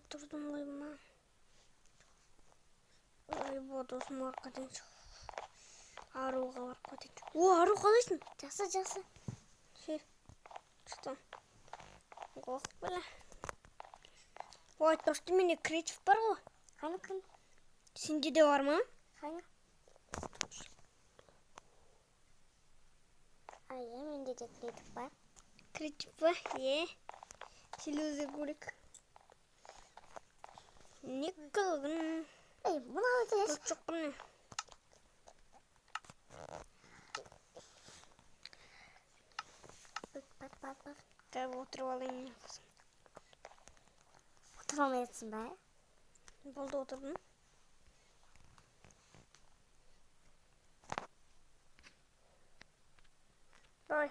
Тұрдым ғой ма? Ой, бодосын арқадан аруға барып кетейін. О, ару қалайсың? Жақсы. Шықтым. Қоқ біле. Ой, тошты менде креатив бар ғой. Қайны кім? Сенде де бар ма? Қайны? Менде де креатив бар. Креатив ба? Селюзі көрек. Не қылғын? Бұна өтес. Жоқ бұны. Бар. Тәбі отырып алайын. Отыра алмайсың ба? Болды отырдым. Давай.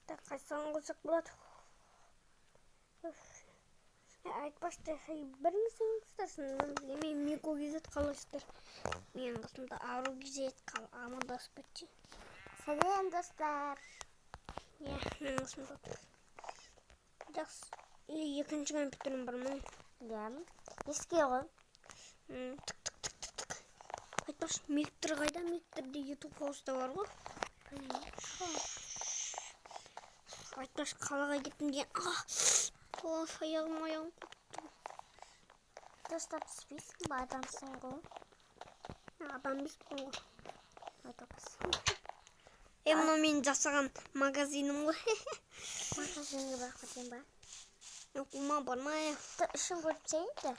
Так, қайсан қосақ болады. Айтпашты, біріңіздің ұстасын. Мен Меко кезет қалайсыздар. Мен қасымда ару кезет қал. Амандасып бітті. Сәлем, достар. Мен қасымда. Жақсы. Екінші компьютерім бар ма? Еске ғой. Тік. Айтпаш, Мектір қайда? Мектерде YouTube хауста бар ғой. Айтпаш, қалаға кеттім деген. Аяғым қоқты. Достар, түспейсің ба? Адамсың ғой. Адам беспін ғой. Айтапасың. Мына мен жасаған магазинім ғой. Магазинге барып кетейін ба? Оқума бармай. Ішін көріп сейді.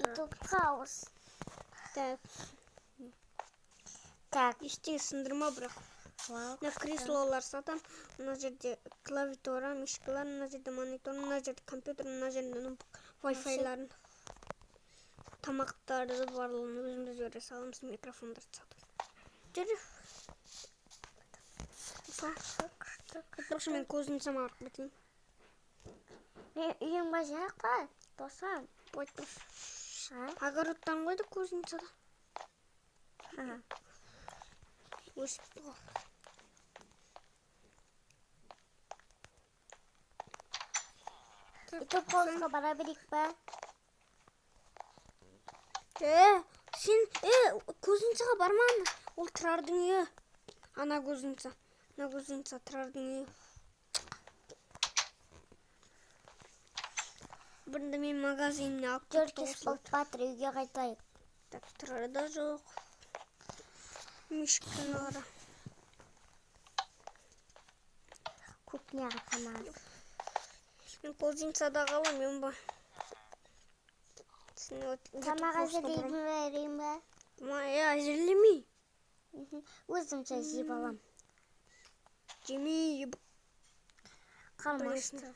Ютубқа ауыз. Так. Ештеңе сындырма бірақ. Мына креслолар сатам. Мына жерде клавиатура, мишкалар, мына жерде монитор, мына жерде компьютер, мына жерде Wi-Fi-ларын. Тамақтарды барлығын өзіміз өре саламыз, микрофондар сатамыз. Жүр. Айтпақшы мен көзінсам арық бітейін. Үйің ба жақ па? Досам. Айтпаш. Огородтан қойды көзінсада. Өсіп тұғы. Ютуб қауызға бара берейік ба? Сен көзінсаға бармаңды. Ол тұрардың үйі. Ана көзінса. Ана көзінса тұрардың үйі. Бірінде мен магазиніне алып Төркес болып батыр үйге қайтайық. Так, тұрарда жоқ. Мишканы қара. Кухняға тамақ. Мен көзінсада қалам, мен ба. Тамақ әзірлейін берейін ба? Әзірлемей. Өзімше жеп алам. Жемей. Қалмашты.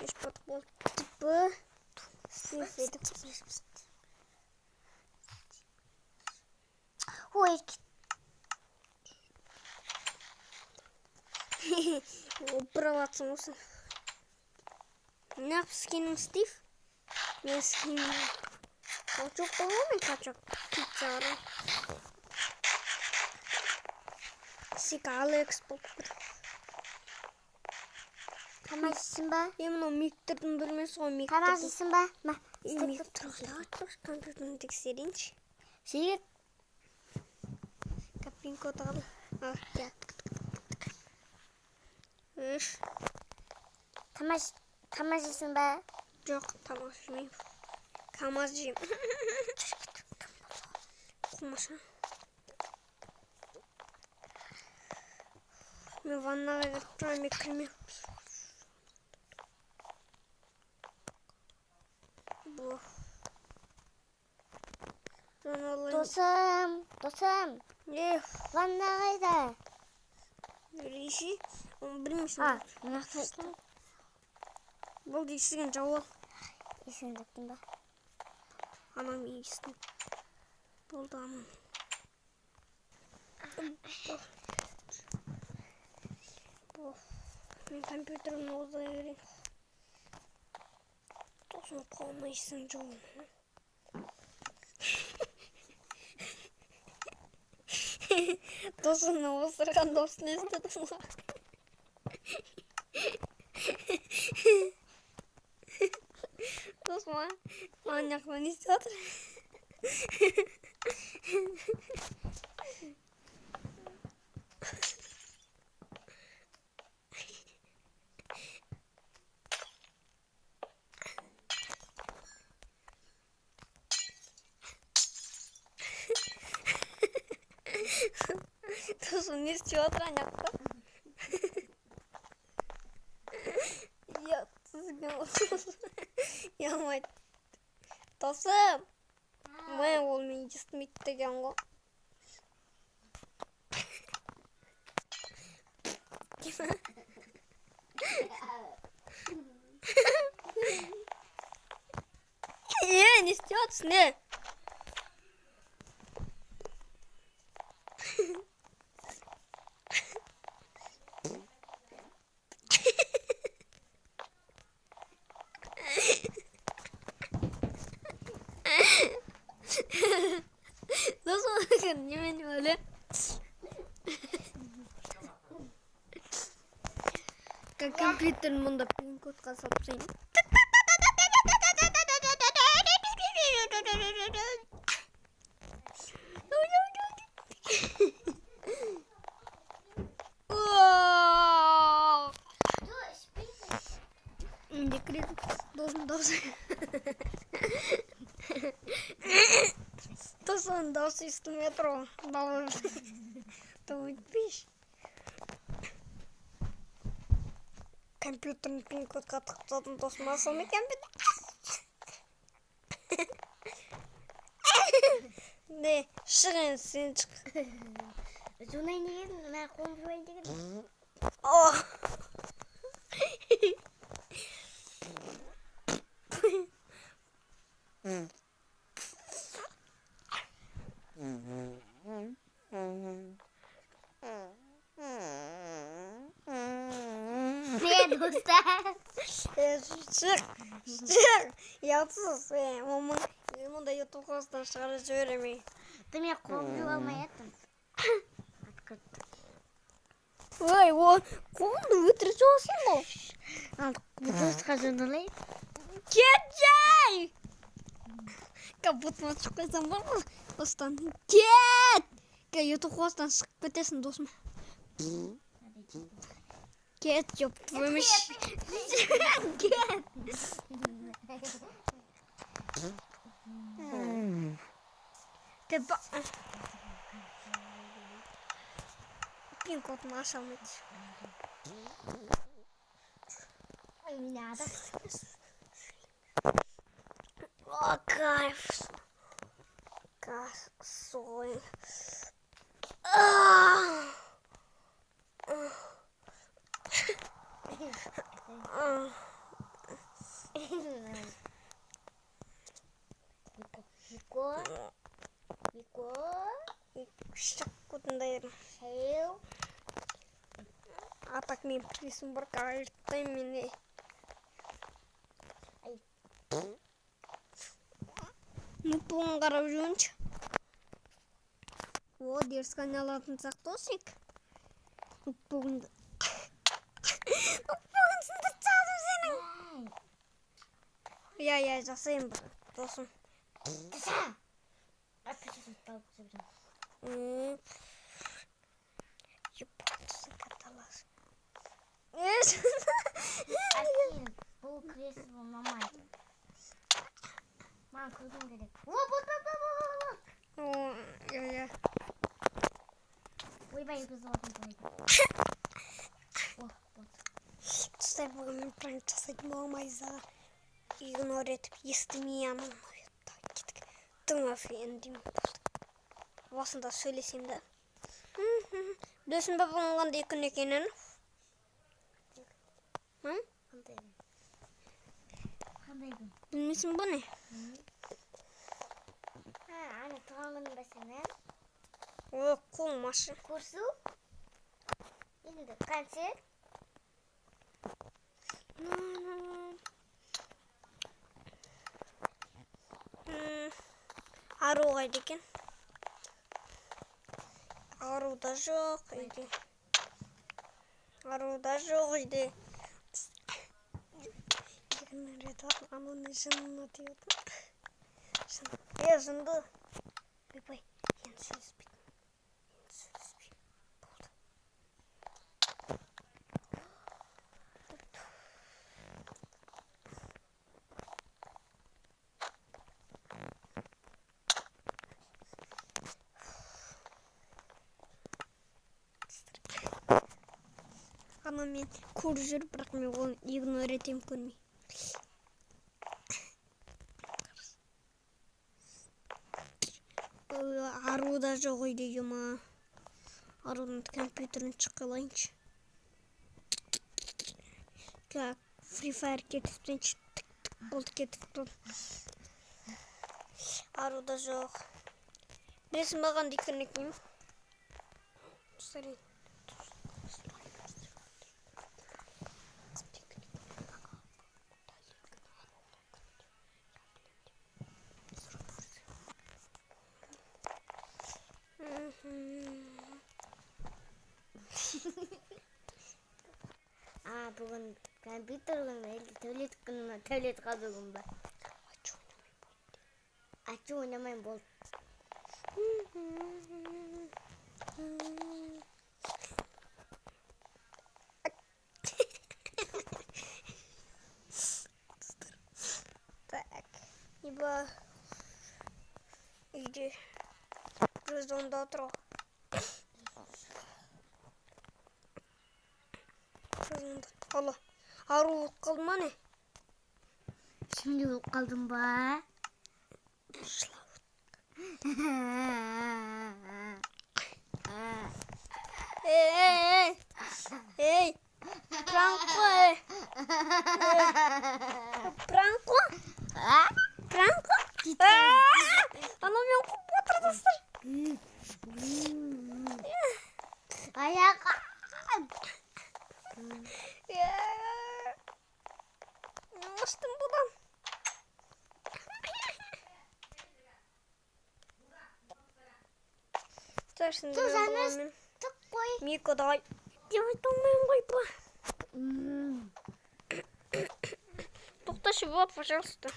Еш батық болды. Тіпі. Ой, Опыраватсың осы. Неғып скенің Стив? Мен скенің. Қачок болу мен қачок. Пицца ары. Сек Алекс болып бір. Тамашысын ба? Мынау Мектердің білмесі ғой, Мектер. Тамашысын ба? Мектер компьютерін тексерейінші. Сейет. Капинка отағалы. Үш. Тамашысын ба? Жоқ, тамақ жемейм. Камаз жем. Құмаша. Мен ваннаға кіріп тұрам, мен кірмем. Бұл. Досым. Ванна қайда? Рейші, оны білмейсің. Мына қайда? Бұл дейсіген жауал. Есіндіктің ба? Анам егістің. Болды анам. Мен компьютерімді оздай берейін. Dostum kalmayısın canım. Dostum ne olsun dostum istedim. Dostum manyaklan istiyordur. Dostum ne istiyordur anyakta. Ya düzgün olsun. Yalmayın. Dostum. Ben olmayıcısın bitti yango. Ne istiyorsun ne? Nasıl yemin öyle? Computer bunda pin kod kasapsın. Dostum dost üstü metro. Tamam bitmiş. Компьютерный пин код katı dost masal ne ne şirin sin çık. Zunay ne yedin? Ben komşu yedim. Oh. Ne dostlar? Çık. Yatsız. Onu da YouTube kostan çıkarıcı öğrenmeyi. Demek komşu olmayattım. Vay o konu ötürücü olsun mu? Bu dost kazanılıyor. Кетчай! Kaputma çıkıyorsan var mı? Dostan. Ket! YouTube kostan sıkıp ötesin dostum. Ket yaptırmış. Ket. Tepa. Pin kod maşallah. Ay nada. Oh, kayf. Soy. Viko. Şakutunda yerim. Hail. Atak mi prisim berkait temini. Mumpung garajunç. O ders kanalın saktosik. Mumpung. Mumpung sınıf çaldım senin. Ya jasayım dostum. Kısa. Arkadaşlar balık seviyorum. Yaparsın katalas. Akin. Bu kreatif olmamaydı. Ben kurdum gerek. Ya. Uy ben yıkızım atayım. Стай будем прочесать мамой за игнорит истемиям. Tüm efendim. Aslında söylesem de. Dösün babamın da yakın ekinin. Hı? Kandaydım. Bilmiyorsun bu ne? Ha anne tamamını besene. O kovmaşı. Kursu. Şimdi kanser. ойнайды екен. Ару да жоқ үйде. Ару да жоқ үйде. Ананы жынына тиеді. Жынды. Ойбай, енді сөйлеспейді. Болды. Ана мен көріп жүр, бірақ мен оны игнор етем көрмей. Ару да жоқ үйде ема. Арудың компьютерін шыққылайыншы. Как Free Fire кетіптен тік болды кетіпті. Ару да жоқ. Білесің маған дейкен екенім. Бүгін компьютер күні, төйлет күні, төйлет қалды күн ба? Ачы ойнамайын болды. Так, ибо иди призонда отыр. Алла, ару болып қалды ма не? Şimdi болып қалдым ба? Ей, пранк қой. Пранк қой. Пранк қой. Ана мен қуып отырдыстыр. Аяқа. Мен ұштым бұдан. Тозаныз тұқ қой. Микодай. Деп айта алмайым ғой ба. Тоқташы вот, пожалуйста.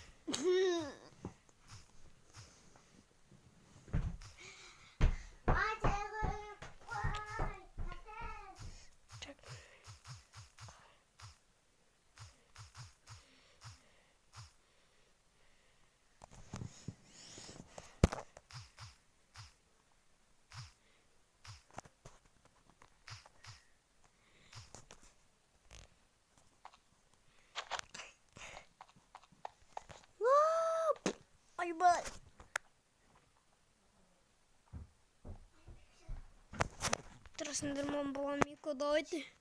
Айбай. Тұрасыңдар мам болған Микодайды.